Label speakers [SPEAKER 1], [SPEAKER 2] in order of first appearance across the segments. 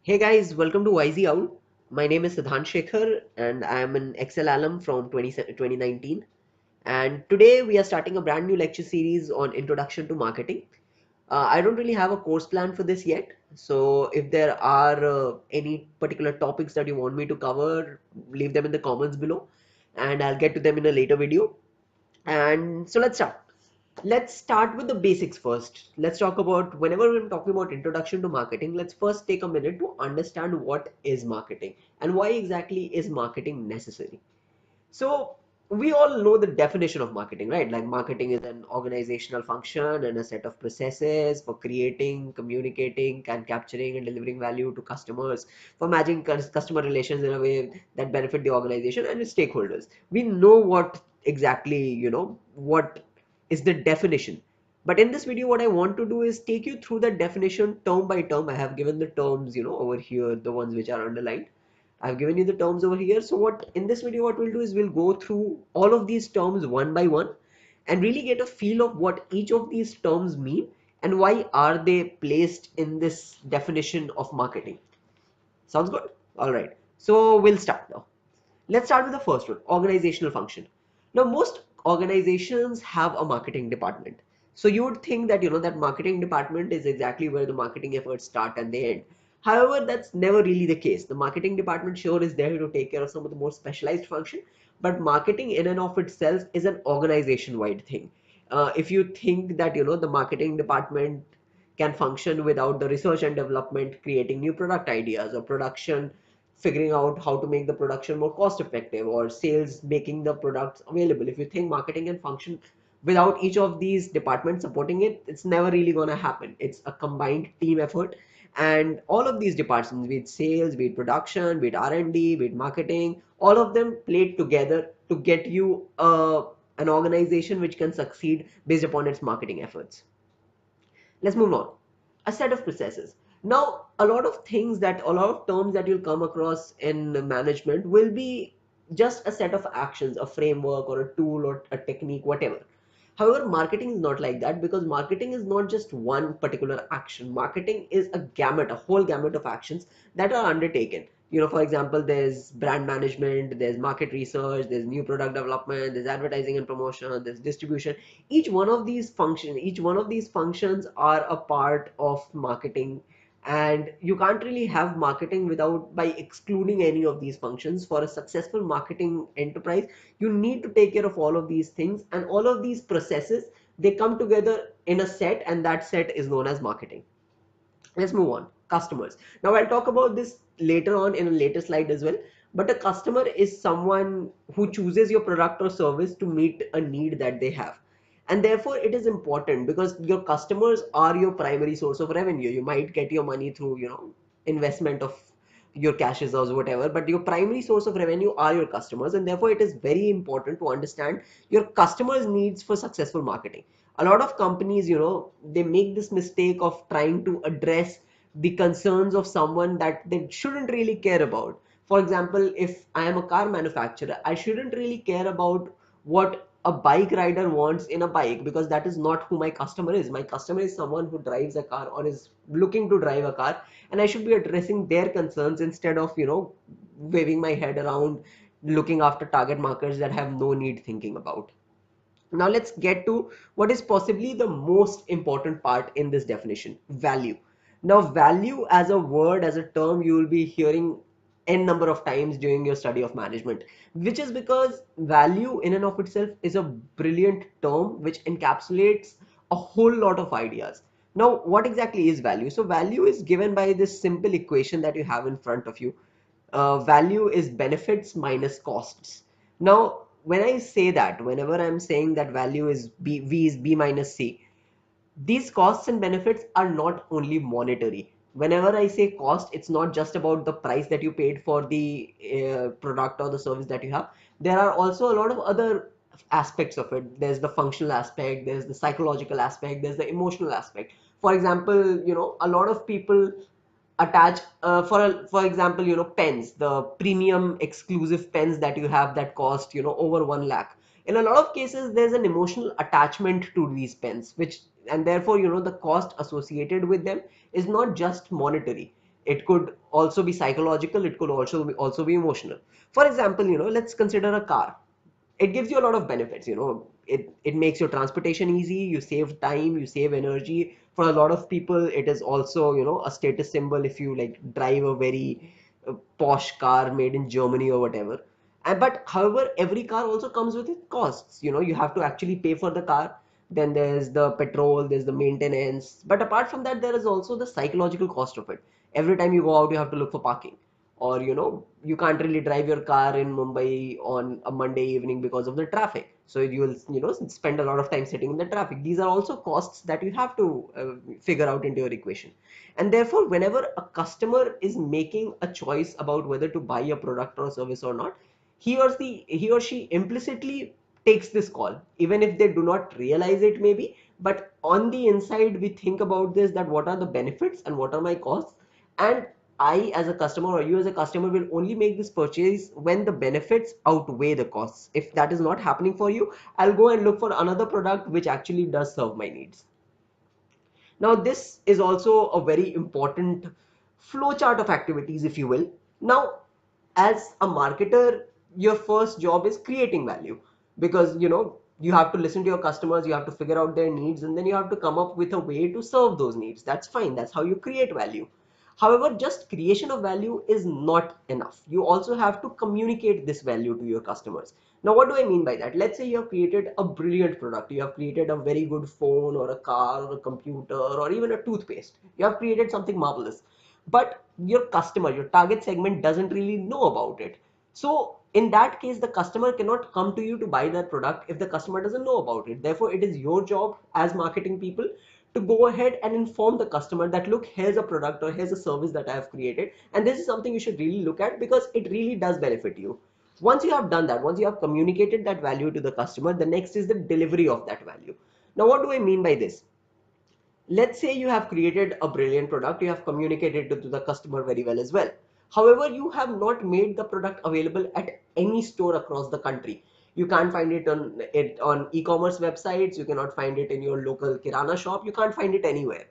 [SPEAKER 1] Hey guys, welcome to Wizy Out. My name is Siddhant Shekhar and I am an Excel alum from 2019. And today we are starting a brand new lecture series on Introduction to Marketing. I don't really have a course plan for this yet. So if there are any particular topics that you want me to cover, leave them in the comments below and I'll get to them in a later video. And so let's start. Let's start with the basics first. Let's talk about whenever we're talking about introduction to marketing, let's first take a minute to understand what is marketing and why exactly is marketing necessary. So we all know the definition of marketing, right? Like marketing is an organizational function and a set of processes for creating, communicating, and capturing and delivering value to customers, for managing customer relations in a way that benefit the organization and its stakeholders. We know what exactly, what is the definition. But in this video, what I want to do is take you through the definition term by term. I have given the terms, over here, the ones which are underlined. I've given you the terms over here. So what in this video, what we'll do is we'll go through all of these terms one by one and really get a feel of what each of these terms mean and why are they placed in this definition of marketing. Sounds good? All right. So we'll start now. Let's start with the first one, organizational function. Now, most organizations have a marketing department. So you would think that, that marketing department is exactly where the marketing efforts start and they end. However, that's never really the case. The marketing department sure is there to take care of some of the more specialized function, but marketing in and of itself is an organization-wide thing. If you think that, the marketing department can function without the research and development, creating new product ideas or production figuring out how to make the production more cost effective or sales making the products available. If you think marketing can function without each of these departments supporting it, it's never really going to happen. It's a combined team effort and all of these departments, be it sales, be it production, be it R&D, be it marketing, all of them played together to get you an organization which can succeed based upon its marketing efforts. Let's move on. A set of processes. Now, a lot of things that, a lot of terms that you'll come across in management will be just a set of actions, a framework or a tool or a technique, whatever. However, marketing is not like that because marketing is not just one particular action. Marketing is a gamut, a whole gamut of actions that are undertaken. For example, there's brand management, there's market research, there's new product development, there's advertising and promotion, there's distribution. Each one of these functions are a part of marketing, and you can't really have marketing without by excluding any of these functions. For a successful marketing enterprise, you need to take care of all of these things and all of these processes. They come together in a set, and that set is known as marketing. Let's move on. Customers. Now I'll talk about this later on in a later slide as well. But a customer is someone who chooses your product or service to meet a need that they have. And therefore it is important because your customers are your primary source of revenue. You might get your money through, investment of your cash reserves or whatever, but your primary source of revenue are your customers, and therefore it is very important to understand your customers' needs for successful marketing. A lot of companies, they make this mistake of trying to address the concerns of someone that they shouldn't really care about. For example, if I am a car manufacturer, I shouldn't really care about what a bike rider wants in a bike because that is not who my customer is. My customer is someone who drives a car or is looking to drive a car, and I should be addressing their concerns instead of, waving my head around looking after target markets that have no need thinking about. Now let's get to what is possibly the most important part in this definition, value. Now value as a word, as a term, you will be hearing n number of times during your study of management, which is because value in and of itself is a brilliant term which encapsulates a whole lot of ideas. Now what exactly is value? So value is given by this simple equation that you have in front of you. Value is benefits minus costs. Now, when I say that, whenever I'm saying that value is V is B minus C, these costs and benefits are not only monetary. Whenever I say cost, it's not just about the price that you paid for the product or the service that you have. There are also a lot of other aspects of it. There's the functional aspect, there's the psychological aspect, there's the emotional aspect. For example, a lot of people attach for example, pens, the premium exclusive pens that you have that cost, over 1 lakh. In a lot of cases there's an emotional attachment to these pens, which, and therefore, the cost associated with them is not just monetary. It could also be psychological. It could also be emotional. For example, let's consider a car. It gives you a lot of benefits. It makes your transportation easy. You save time, you save energy. For a lot of people, it is also, a status symbol if you like drive a very posh car made in Germany or whatever. But however, every car also comes with its costs. You have to actually pay for the car. Then there's the petrol, there's the maintenance. But apart from that, there is also the psychological cost of it. Every time you go out, you have to look for parking. Or you can't really drive your car in Mumbai on a Monday evening because of the traffic, so you will spend a lot of time sitting in the traffic. These are also costs that you have to figure out into your equation. And therefore, whenever a customer is making a choice about whether to buy a product or a service or not, he or she implicitly takes this call, even if they do not realize it maybe. But on the inside, we think about this, that what are the benefits and what are my costs. And I as a customer, or you as a customer, will only make this purchase when the benefits outweigh the costs. If that is not happening for you, I'll go and look for another product which actually does serve my needs. Now, this is also a very important flowchart of activities, if you will. Now, as a marketer, your first job is creating value, because you have to listen to your customers, you have to figure out their needs, and then you have to come up with a way to serve those needs. That's fine. That's how you create value. However, just creation of value is not enough. You also have to communicate this value to your customers. Now, what do I mean by that? Let's say you have created a brilliant product. You have created a very good phone or a car or a computer or even a toothpaste. You have created something marvelous. But your customer, your target segment doesn't really know about it. So in that case, the customer cannot come to you to buy that product if the customer doesn't know about it. Therefore, it is your job as marketing people to go ahead and inform the customer that, look, here's a product or here's a service that I have created, and this is something you should really look at because it really does benefit you. Once you have done that, once you have communicated that value to the customer, the next is the delivery of that value. Now, what do I mean by this? Let's say you have created a brilliant product, you have communicated to the customer very well as well. However, you have not made the product available at any store across the country. You can't find it on e-commerce websites, you cannot find it in your local kirana shop, you can't find it anywhere.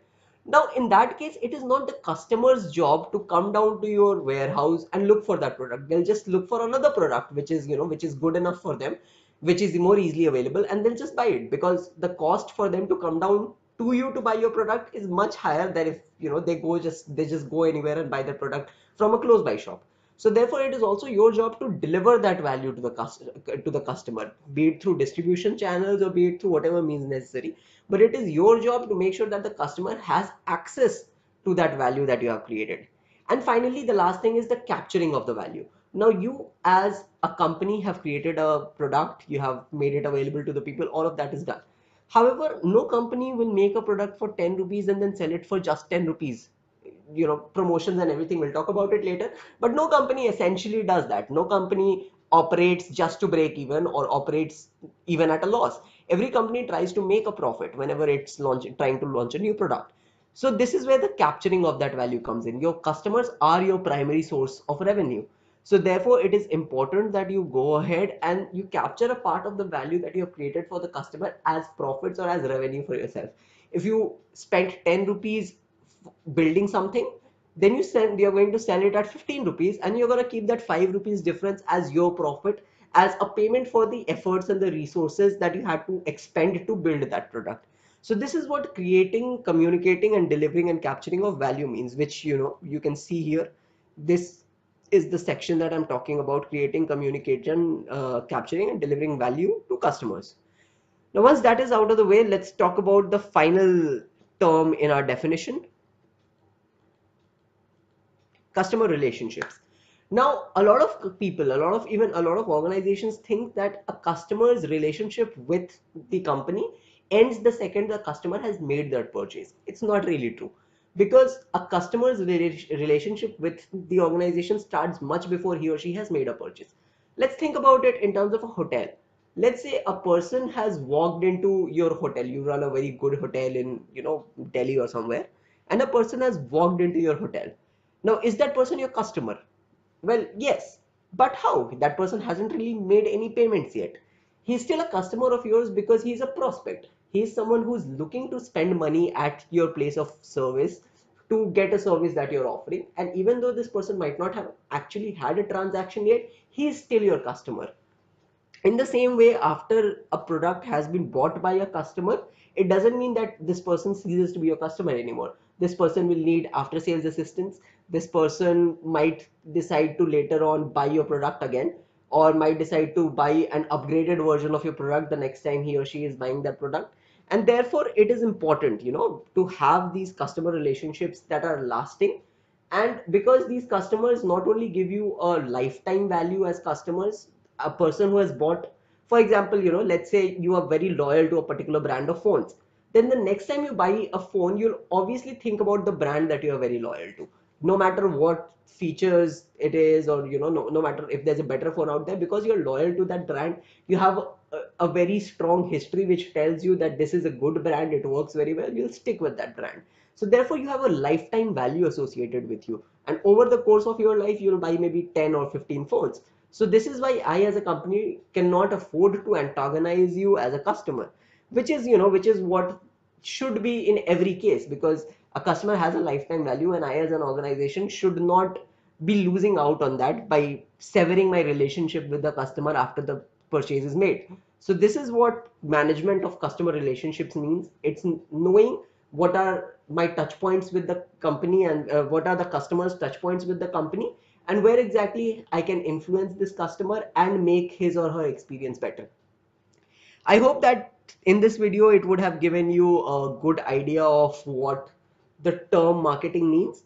[SPEAKER 1] Now, in that case, it is not the customer's job to come down to your warehouse and look for that product. They'll just look for another product which is good enough for them, which is more easily available, and they'll just buy it, because the cost for them to come down to you to buy your product is much higher than if they just go anywhere and buy the product from a close by shop. So therefore, it is also your job to deliver that value to the customer, be it through distribution channels or be it through whatever means necessary. But it is your job to make sure that the customer has access to that value that you have created. And finally, the last thing is the capturing of the value. Now, you as a company have created a product, you have made it available to the people, all of that is done. However, no company will make a product for 10 rupees and then sell it for just 10 rupees. Promotions and everything, we'll talk about it later. But no company essentially does that. No company operates just to break even or operates even at a loss. Every company tries to make a profit whenever it's trying to launch a new product. So this is where the capturing of that value comes in. Your customers are your primary source of revenue. So therefore, it is important that you go ahead and you capture a part of the value that you have created for the customer as profits or as revenue for yourself. If you spent 10 rupees building something, then you're going to sell it at 15 rupees, and you're going to keep that 5 rupees difference as your profit, as a payment for the efforts and the resources that you had to expend to build that product. So this is what creating, communicating, and delivering and capturing of value means, which you can see here. This is the section that I'm talking about: creating, communication, capturing, and delivering value to customers. Now, once that is out of the way, let's talk about the final term in our definition: customer relationships. Now, a lot of people, a lot of organizations think that a customer's relationship with the company ends the second the customer has made that purchase. It's not really true, because a customer's relationship with the organization starts much before he or she has made a purchase. Let's think about it in terms of a hotel. Let's say a person has walked into your hotel. You run a very good hotel in, Delhi or somewhere, and a person has walked into your hotel. Now, is that person your customer? Well, yes. But how? That person hasn't really made any payments yet. He's still a customer of yours because he's a prospect. He's someone who's looking to spend money at your place of service to get a service that you're offering. And even though this person might not have actually had a transaction yet, he is still your customer. In the same way, after a product has been bought by a customer, it doesn't mean that this person ceases to be your customer anymore. This person will need after sales assistance. This person might decide to later on buy your product again, or might decide to buy an upgraded version of your product the next time he or she is buying that product. And therefore it is important, to have these customer relationships that are lasting. And because these customers not only give you a lifetime value as customers, a person who has bought, for example, let's say you are very loyal to a particular brand of phones, then the next time you buy a phone, you'll obviously think about the brand that you are very loyal to, no matter what features it is, or no matter if there's a better phone out there, because you're loyal to that brand. You have a very strong history which tells you that this is a good brand, it works very well, you'll stick with that brand. So therefore you have a lifetime value associated with you, and over the course of your life you'll buy maybe 10 or 15 phones. So this is why I as a company cannot afford to antagonize you as a customer, which is what should be in every case, because a customer has a lifetime value, and I as an organization should not be losing out on that by severing my relationship with the customer after the purchase is made. So this is what management of customer relationships means. It's knowing what are my touch points with the company, and what are the customers touch points with the company, and where exactly I can influence this customer and make his or her experience better. I hope that in this video it would have given you a good idea of what the term marketing means.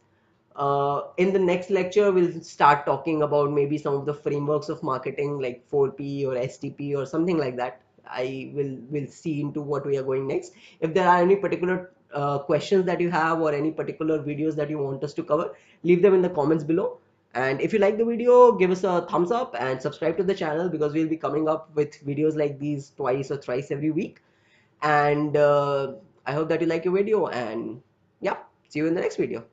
[SPEAKER 1] In the next lecture, we'll start talking about maybe some of the frameworks of marketing like 4P or STP or something like that. I will see into what we are going next. If there are any particular questions that you have, or any particular videos that you want us to cover, leave them in the comments below. And if you like the video, give us a thumbs up and subscribe to the channel, because we'll be coming up with videos like these twice or thrice every week. And I hope that you like your video, and yeah, see you in the next video.